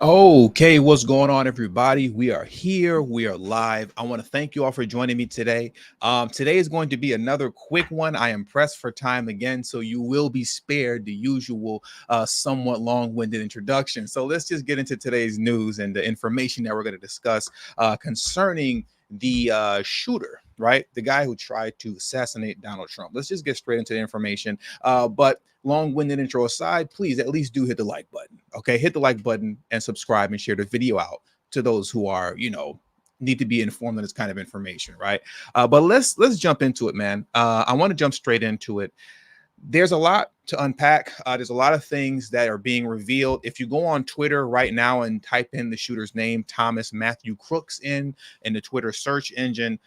Okay, what's going on, everybody? We are here. We are live. I want to thank you all for joining me today. Today is going to be another quick one. I am pressed for time again, so you will be spared the usual, somewhat long-winded introduction. So let's just get into today's news and the information that we're going to discuss concerning the shooter. Right, the guy who tried to assassinate Donald Trump. Let's just get straight into the information. But long-winded intro aside, please at least do hit the like button. Okay, hit the like button and subscribe and share the video out to those who are, need to be informed of this kind of information, right? But let's jump into it, man. I want to jump straight into it. There's a lot to unpack. There's a lot of things that are being revealed. If you go on Twitter right now and type in the shooter's name, Thomas Matthew Crooks, in the Twitter search engine,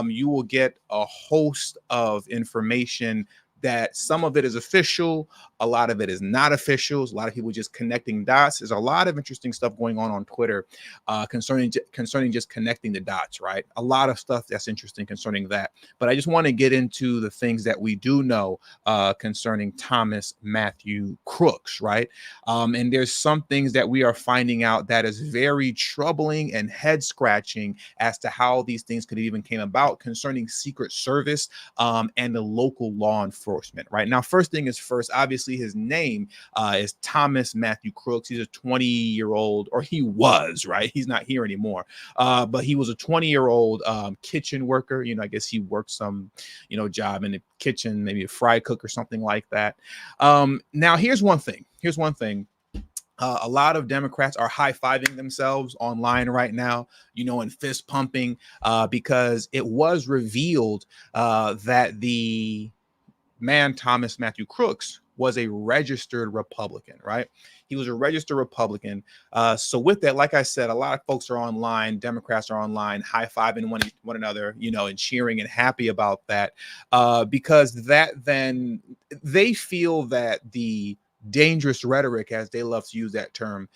you will get a host of information that some of it is official, a lot of it is not official. A lot of people just connecting dots. There's a lot of interesting stuff going on Twitter concerning just connecting the dots, right? A lot of stuff that's interesting concerning that. But I just want to get into the things that we do know concerning Thomas Matthew Crooks, right? And there's some things that we are finding out that is very troubling and head scratching as to how these things could even came about concerning Secret Service and the local law enforcement, right? Now, first thing is first, obviously his name is Thomas Matthew Crooks. He's a 20-year-old, or he was, right? He's not here anymore. But he was a 20-year-old kitchen worker. I guess he worked some, job in the kitchen, maybe a fry cook or something like that. Now, here's one thing. A lot of Democrats are high-fiving themselves online right now, and fist pumping because it was revealed that the man, Thomas Matthew Crooks, was a registered Republican, right? He was a registered Republican. So with that, like I said, a lot of folks are online, Democrats are online, high-fiving one another, and cheering and happy about that because that then they feel that the dangerous rhetoric, as they love to use that term,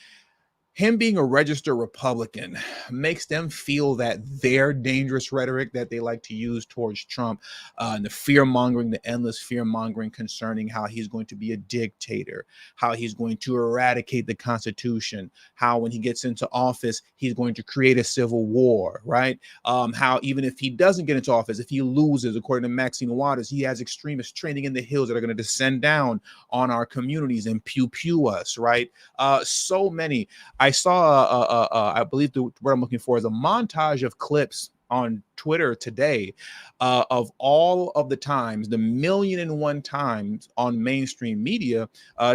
him being a registered Republican makes them feel that their dangerous rhetoric that they like to use towards Trump, and the fear mongering, the endless fear mongering concerning how he's going to be a dictator, how he's going to eradicate the Constitution, how when he gets into office, he's going to create a civil war, right? How even if he doesn't get into office, if he loses, according to Maxine Waters, he has extremists training in the hills that are going to descend down on our communities and pew pew us, right? So many. I saw, I believe the word I'm looking for is a montage of clips on Twitter today of all of the times, the 1,000,001 times on mainstream media,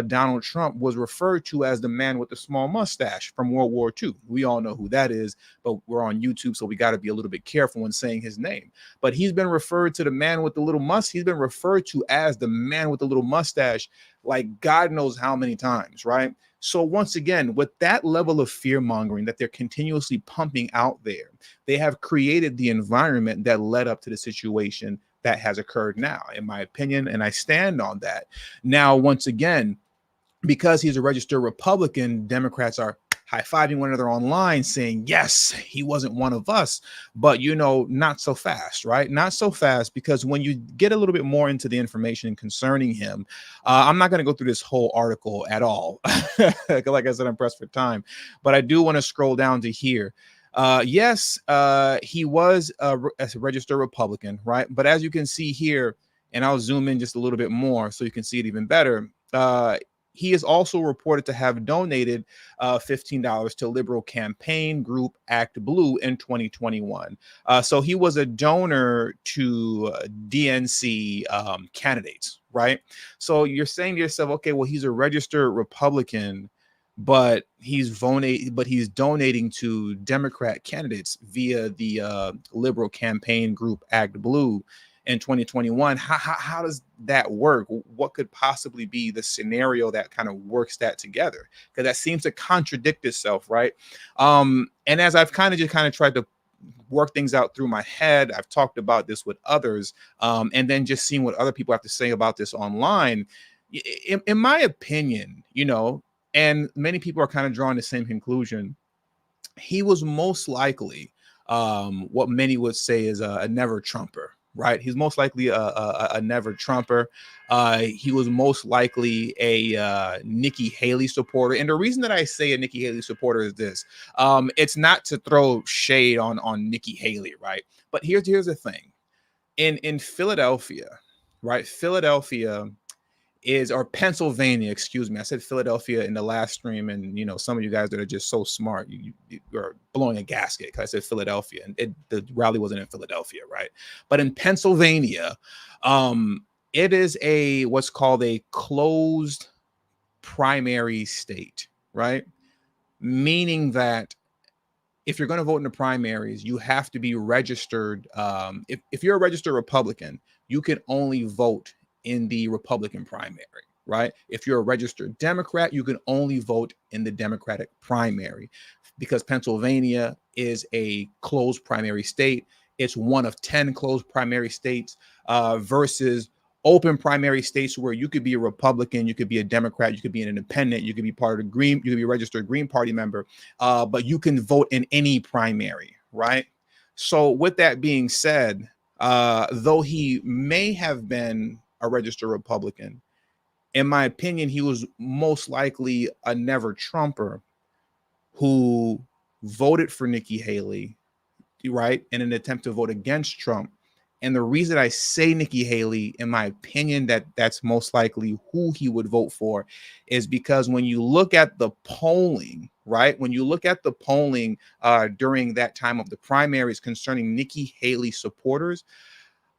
Donald Trump was referred to as the man with the small mustache from World War II. We all know who that is, but we're on YouTube, so we got to be a little bit careful when saying his name. But he's been referred to the man with the little mustache. He's been referred to as the man with the little mustache, like God knows how many times, right? So once again, with that level of fear mongering that they're continuously pumping out there, they have created the environment that led up to the situation that has occurred now, in my opinion, and I stand on that. Now, once again, because he's a registered Republican, Democrats are high-fiving one another online saying, yes, he wasn't one of us. But, not so fast, right? Not so fast, because when you get a little bit more into the information concerning him, I'm not going to go through this whole article at all. Like I said, I'm pressed for time. But I do want to scroll down to here. Yes, he was a registered Republican, right? But as you can see here, and I'll zoom in just a little bit more so you can see it even better. He is also reported to have donated $15 to liberal campaign group Act Blue in 2021. So he was a donor to DNC candidates, right? So you're saying to yourself, okay, well, he's a registered Republican, but he's donating to Democrat candidates via the liberal campaign group Act Blue in 2021. How does that work? What could possibly be the scenario that kind of works that together? Because that seems to contradict itself, right? And as I've kind of tried to work things out through my head, I've talked about this with others, and then just seeing what other people have to say about this online. In my opinion, and many people are kind of drawing the same conclusion, he was most likely what many would say is a never Trumper, right? He's most likely a never Trumper. He was most likely a Nikki Haley supporter. And the reason that I say a Nikki Haley supporter is this. It's not to throw shade on Nikki Haley, right? But here's the thing. In Philadelphia, right? Philadelphia is, or Pennsylvania, excuse me. I said Philadelphia in the last stream, and some of you guys that are just so smart, you're blowing a gasket because I said Philadelphia, and the rally wasn't in Philadelphia, right? But in Pennsylvania, it is what's called a closed primary state, right? Meaning that if you're going to vote in the primaries, you have to be registered. If you're a registered Republican, you can only vote in the Republican primary, right? If you're a registered Democrat, you can only vote in the Democratic primary, because Pennsylvania is a closed primary state. It's one of 10 closed primary states versus open primary states where you could be a Republican, you could be a Democrat, you could be an independent, you could be part of the Green, you could be a registered Green Party member, but you can vote in any primary, right? So with that being said, though he may have been a registered Republican, in my opinion, he was most likely a never Trumper who voted for Nikki Haley, right, in an attempt to vote against Trump. And the reason I say Nikki Haley, in my opinion, that's most likely who he would vote for, is because when you look at the polling, right, when you look at the polling during that time of the primaries concerning Nikki Haley supporters,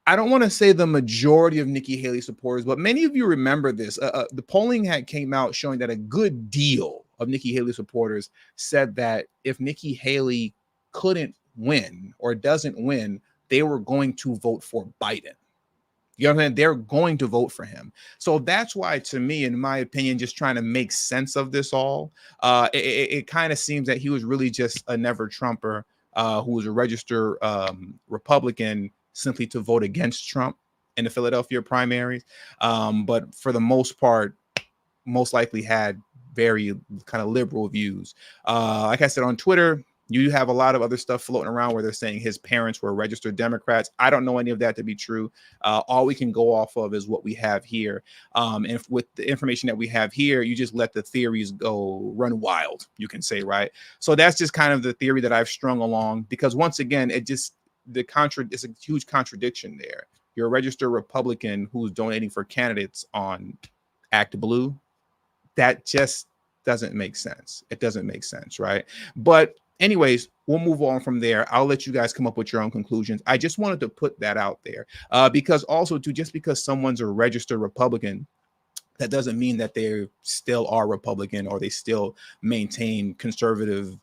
I don't want to say the majority of Nikki Haley supporters, but many of you remember this. The polling came out showing that a good deal of Nikki Haley supporters said that if Nikki Haley couldn't win or doesn't win, they were going to vote for Biden. You know what I'm saying? They're going to vote for him. So that's why, to me, in my opinion, just trying to make sense of this all, it kind of seems that he was really just a never Trumper who was a registered Republican simply to vote against Trump in the Philadelphia primaries. But for the most part, most likely had very kind of liberal views. Like I said, on Twitter, you have a lot of other stuff floating around where they're saying his parents were registered Democrats. I don't know any of that to be true. All we can go off of is what we have here. And with the information that we have here, you just let the theories go run wild, you can say, right? So that's just kind of the theory that I've strung along, because once again, it's a huge contradiction there. You're a registered Republican who's donating for candidates on Act Blue. That just doesn't make sense. It doesn't make sense, right? But anyways, we'll move on from there. I'll let you guys come up with your own conclusions. I just wanted to put that out there because also, too, just because someone's a registered Republican, that doesn't mean that they still are Republican or they still maintain conservative,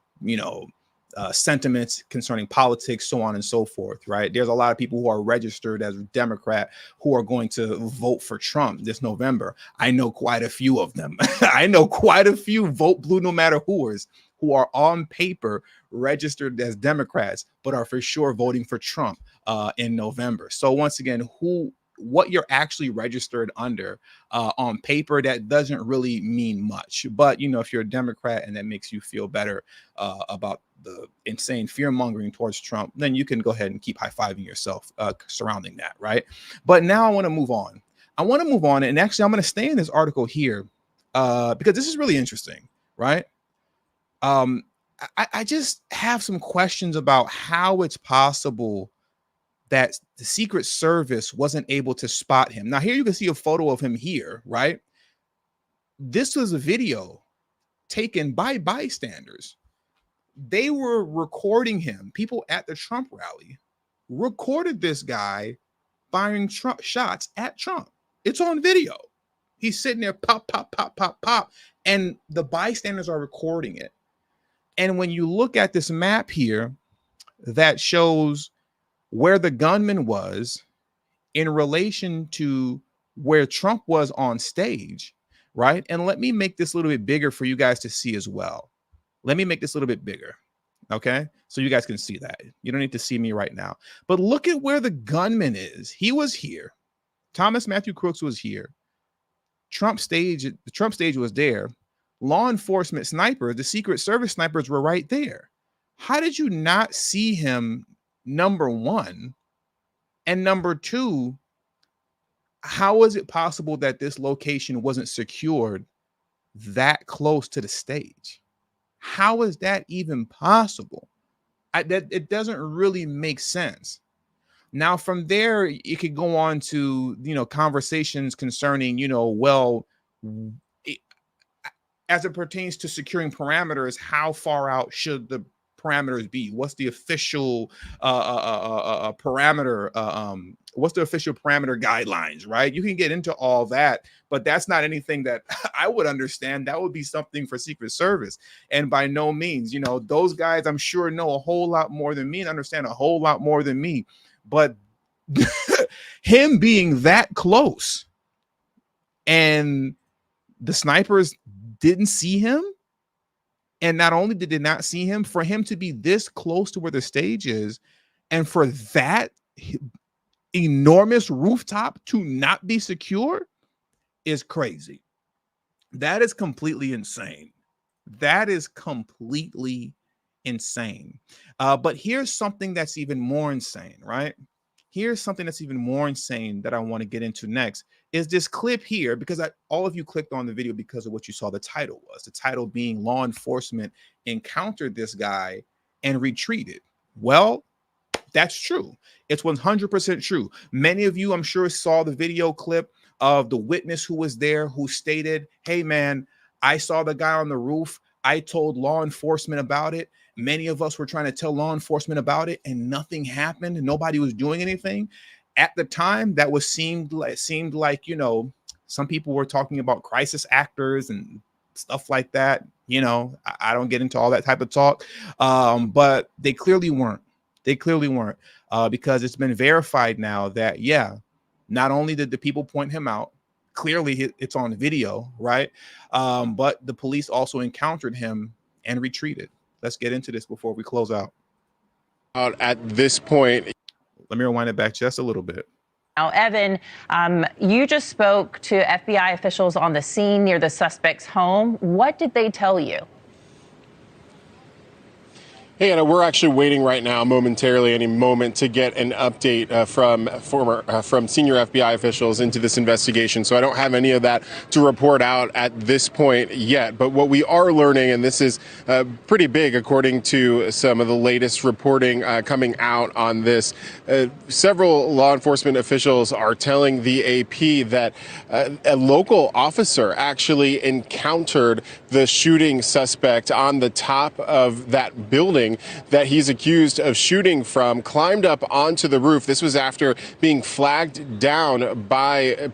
sentiments concerning politics, so on and so forth, right? There's a lot of people who are registered as Democrat who are going to vote for Trump this November. I know quite a few of them. I know quite a few vote blue no matter whoers who are on paper registered as Democrats, but are for sure voting for Trump in November. So once again, what you're actually registered under on paper, that doesn't really mean much. But if you're a Democrat and that makes you feel better about the insane fear mongering towards Trump, then you can go ahead and keep high-fiving yourself surrounding that, right? But now I want to move on. And actually I'm going to stay in this article here because this is really interesting, right? I just have some questions about how it's possible that the Secret Service wasn't able to spot him. Now, here you can see a photo of him here, right? This was a video taken by bystanders. They were recording him. People at the Trump rally recorded this guy firing shots at Trump. It's on video. He's sitting there, pop, pop, pop, pop, pop, and the bystanders are recording it. And when you look at this map here that shows where the gunman was in relation to where Trump was on stage, right? And let me make this a little bit bigger for you guys to see as well. Let me make this a little bit bigger, okay? So you guys can see that. You don't need to see me right now. But look at where the gunman is. He was here. Thomas Matthew Crooks was here. The Trump stage was there. Law enforcement snipers, the Secret Service snipers were right there. How did you not see him, number one? And number two, how is it possible that this location wasn't secured that close to the stage? How is that even possible? That it doesn't really make sense. Now, from there, it could go on to, conversations concerning, well, it, as it pertains to securing parameters, how far out should the parameters be? What's the official parameter? What's the official parameter guidelines, right? You can get into all that, but that's not anything that I would understand. That would be something for Secret Service. And by no means, those guys, I'm sure, know a whole lot more than me and understand a whole lot more than me. But him being that close and the snipers didn't see him, and not only did they not see him, for him to be this close to where the stage is, and for that enormous rooftop to not be secure is crazy. That is completely insane. That is completely insane. But here's something that's even more insane, right? Here's something that's even more insane that I want to get into next is this clip here, because all of you clicked on the video because of what you saw the title was. The title being law enforcement encountered this guy and retreated. Well, that's true. It's 100% true. Many of you, I'm sure, saw the video clip of the witness who was there who stated, hey, man, I saw the guy on the roof. I told law enforcement about it. Many of us were trying to tell law enforcement about it and nothing happened. Nobody was doing anything. At the time, that seemed like, some people were talking about crisis actors and stuff like that. I don't get into all that type of talk, but they clearly weren't. They clearly weren't, because it's been verified now that, yeah, not only did the people point him out, clearly it's on video, right? But the police also encountered him and retreated. Let's get into this before we close out. At this point, let me rewind it back just a little bit. Now, Evan, you just spoke to FBI officials on the scene near the suspect's home. What did they tell you? Hey, Anna, we're actually waiting right now, momentarily, any moment, to get an update from senior FBI officials into this investigation. So I don't have any of that to report out at this point yet. But what we are learning, and this is pretty big according to some of the latest reporting coming out on this, several law enforcement officials are telling the AP that a local officer actually encountered the shooting suspect on the top of that building that he's accused of shooting from, climbed up onto the roof. This was after being flagged down by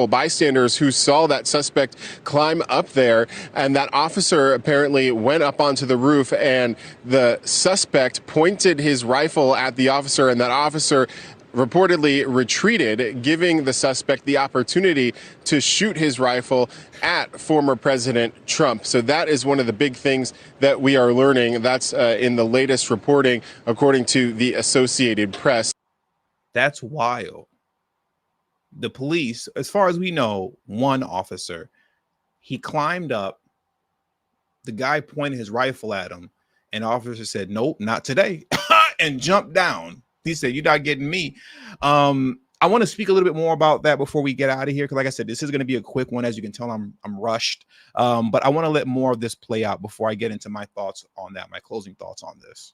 bystanders who saw that suspect climb up there. And that officer apparently went up onto the roof, and the suspect pointed his rifle at the officer, and that officer reportedly retreated, giving the suspect the opportunity to shoot his rifle at former President Trump. So that is one of the big things that we are learning. That's in the latest reporting, according to the Associated Press. That's wild. The police, as far as we know, one officer, he climbed up, the guy pointed his rifle at him, and the officer said, nope, not today, and jumped down. He said, you're not getting me. I want to speak a little bit more about that before we get out of here, because like I said, this is going to be a quick one. As you can tell, I'm rushed, but I want to let more of this play out before I get into my thoughts on that, my closing thoughts on this.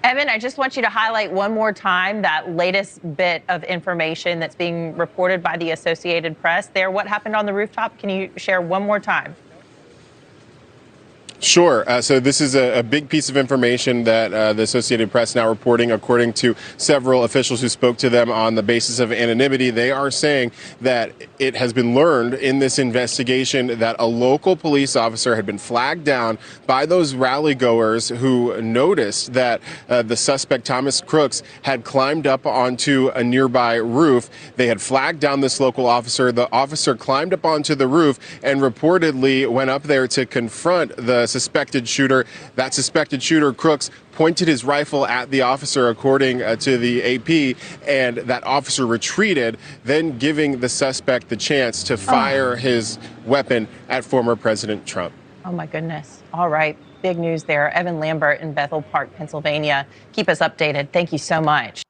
Evan, I just want you to highlight one more time that latest bit of information that's being reported by the Associated Press there. What happened on the rooftop? Can you share one more time? Sure. So this is a big piece of information that the Associated Press now reporting, according to several officials who spoke to them on the basis of anonymity. They are saying that it has been learned in this investigation that a local police officer had been flagged down by those rally goers who noticed that the suspect, Thomas Crooks, had climbed up onto a nearby roof. They had flagged down this local officer. The officer climbed up onto the roof and reportedly went up there to confront the suspected shooter. That suspected shooter, Crooks, pointed his rifle at the officer, according to the AP, and that officer retreated, then giving the suspect the chance to fire his weapon at former President Trump. Oh, my goodness. All right. Big news there. Evan Lambert in Bethel Park, Pennsylvania. Keep us updated. Thank you so much.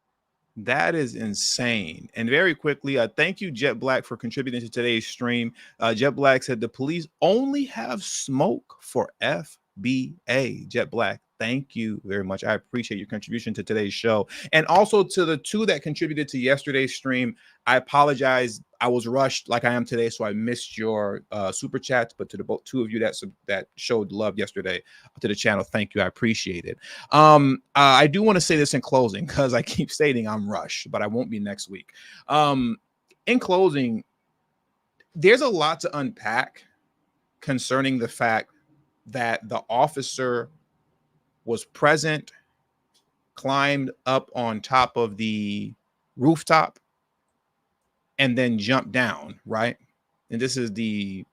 That is insane. And very quickly, thank you, Jet Black, for contributing to today's stream. Jet Black said the police only have smoke for FBA. Jet Black, thank you very much. I appreciate your contribution to today's show. And also to the two that contributed to yesterday's stream, I apologize. I was rushed like I am today, so I missed your super chats. But to the both two of you that showed love yesterday to the channel, thank you. I appreciate it. I do want to say this in closing because I keep stating I'm rushed, but I won't be next week. In closing, there's a lot to unpack concerning the fact that the officer was present, climbed up on top of the rooftop, and then jumped down, right? And this is the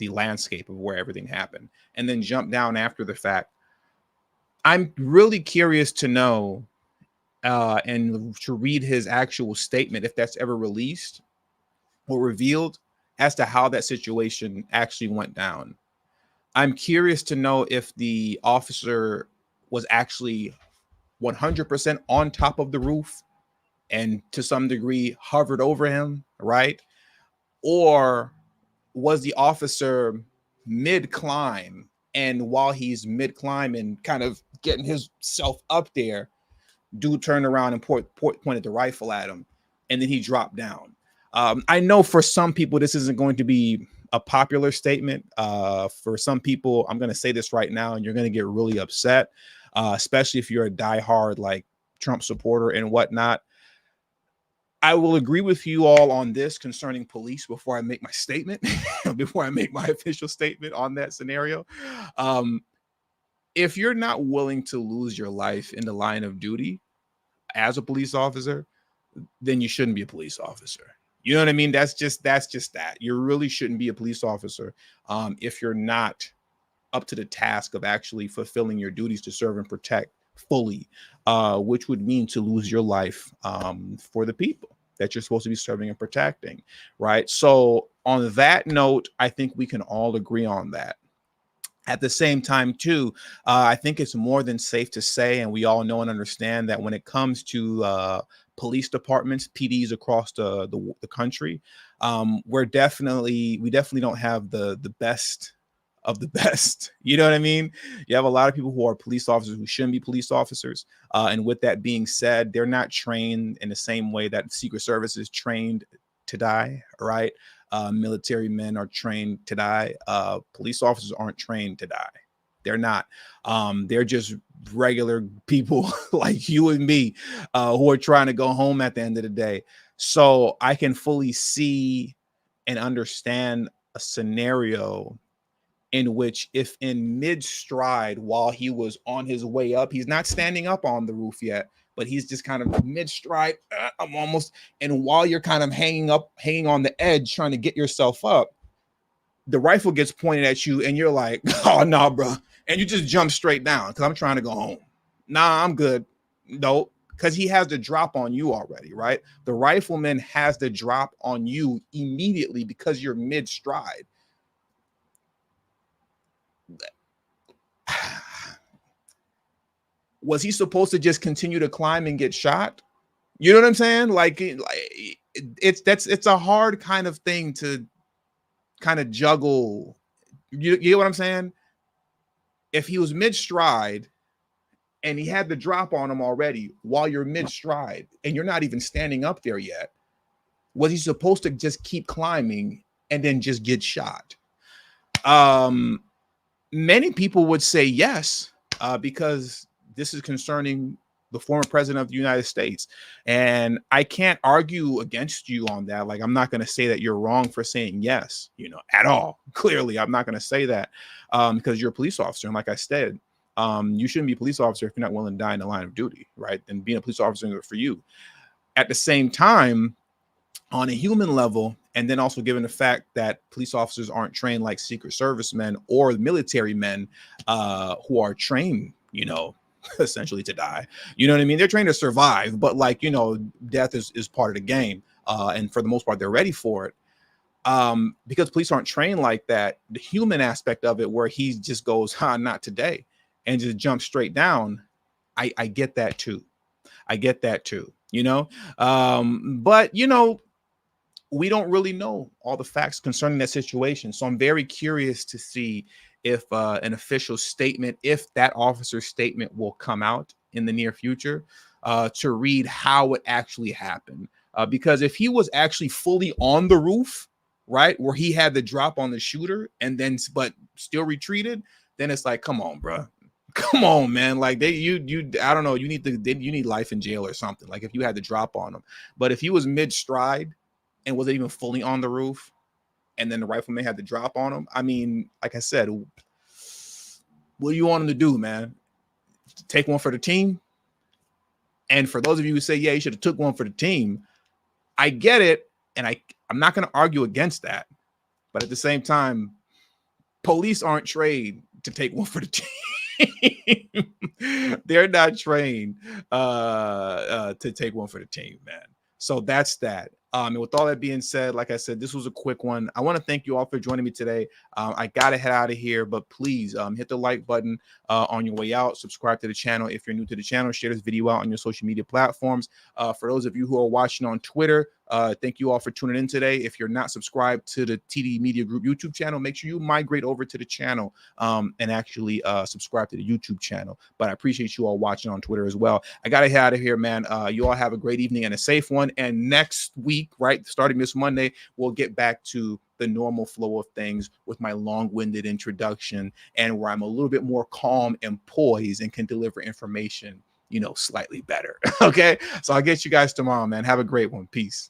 landscape of where everything happened, and then jumped down after the fact. I'm really curious to know and to read his actual statement, if that's ever released or revealed, as to how that situation actually went down. I'm curious to know if the officer was actually 100% on top of the roof and to some degree hovered over him, right? Or was the officer mid-climb, and while he's mid-climb and kind of getting himself up there, dude turned around and pointed the rifle at him, and then he dropped down. I know for some people this isn't going to be a popular statement. For some people, I'm going to say this right now, and you're going to get really upset, especially if you're a diehard like Trump supporter and whatnot. I will agree with you all on this concerning police before I make my statement, before I make my official statement on that scenario. If you're not willing to lose your life in the line of duty as a police officer, then you shouldn't be a police officer. You know what I mean? That's just that. You really shouldn't be a police officer if you're not up to the task of actually fulfilling your duties to serve and protect fully, which would mean to lose your life for the people that you're supposed to be serving and protecting, right? So on that note, I think we can all agree on that. At the same time, too, I think it's more than safe to say, and we all know and understand, that when it comes to police departments, PDs across the country, we definitely don't have the best of the best. You know what I mean? You have a lot of people who are police officers who shouldn't be police officers. And with that being said, they're not trained in the same way that Secret Service is trained to die, right? Military men are trained to die. Police officers aren't trained to die. They're not. They're just regular people like you and me who are trying to go home at the end of the day. So I can fully see and understand a scenario in which, if in mid-stride, while he was on his way up, he's not standing up on the roof yet, but he's just kind of mid-stride, I'm almost, and while you're kind of hanging on the edge, trying to get yourself up, the rifle gets pointed at you, and you're like, oh, no, bro. And you just jump straight down, because I'm trying to go home. Nah, I'm good. No, because he has the drop on you already, right? The rifleman has the drop on you immediately because you're mid-stride. Was he supposed to just continue to climb and get shot? You know what I'm saying? Like it's a hard kind of thing to kind of juggle. You get what I'm saying? If he was mid-stride and he had the drop on him already while you're mid-stride and you're not even standing up there yet, was he supposed to just keep climbing and then just get shot? Many people would say yes, because this is concerning the former president of the United States. And I can't argue against you on that. Like, I'm not going to say that you're wrong for saying yes, at all. Clearly, I'm not going to say that because you're a police officer. And like I said, you shouldn't be a police officer if you're not willing to die in the line of duty, right? And being a police officer is for you. At the same time, on a human level, and then also given the fact that police officers aren't trained like Secret Service men or military men who are trained, essentially to die. You know what I mean? They're trained to survive, but death is part of the game. And for the most part, they're ready for it. Because police aren't trained like that, the human aspect of it, where he just goes, not today, and just jumps straight down. I get that too. you know. But we don't really know all the facts concerning that situation. So I'm very curious to see if an official statement, if that officer's statement will come out in the near future, to read how it actually happened. Because if he was actually fully on the roof, right, where he had the drop on the shooter and then but still retreated, then it's like, come on, bro. Come on, man. Like I don't know. You need life in jail or something. Like if you had the drop on him, but if he was mid stride and wasn't even fully on the roof, and then the rifleman had the drop on him, I mean, like I said, what do you want him to do, man? Take one for the team? And for those of you who say, yeah, he should have took one for the team, I get it, and I'm not going to argue against that. But at the same time, police aren't trained to take one for the team. They're not trained to take one for the team, man. So that's that. And with all that being said, like I said, this was a quick one. I want to thank you all for joining me today. I got to head out of here, but please hit the like button on your way out. Subscribe to the channel if you're new to the channel. Share this video out on your social media platforms. For those of you who are watching on Twitter, thank you all for tuning in today. If you're not subscribed to the TD Media Group YouTube channel, make sure you migrate over to the channel and actually subscribe to the YouTube channel. But I appreciate you all watching on Twitter as well. I got to head out of here, man. You all have a great evening and a safe one. And next week, right, starting this Monday, we'll get back to the normal flow of things with my long-winded introduction and where I'm a little bit more calm and poised and can deliver information, slightly better. Okay. So I'll get you guys tomorrow, man. Have a great one. Peace.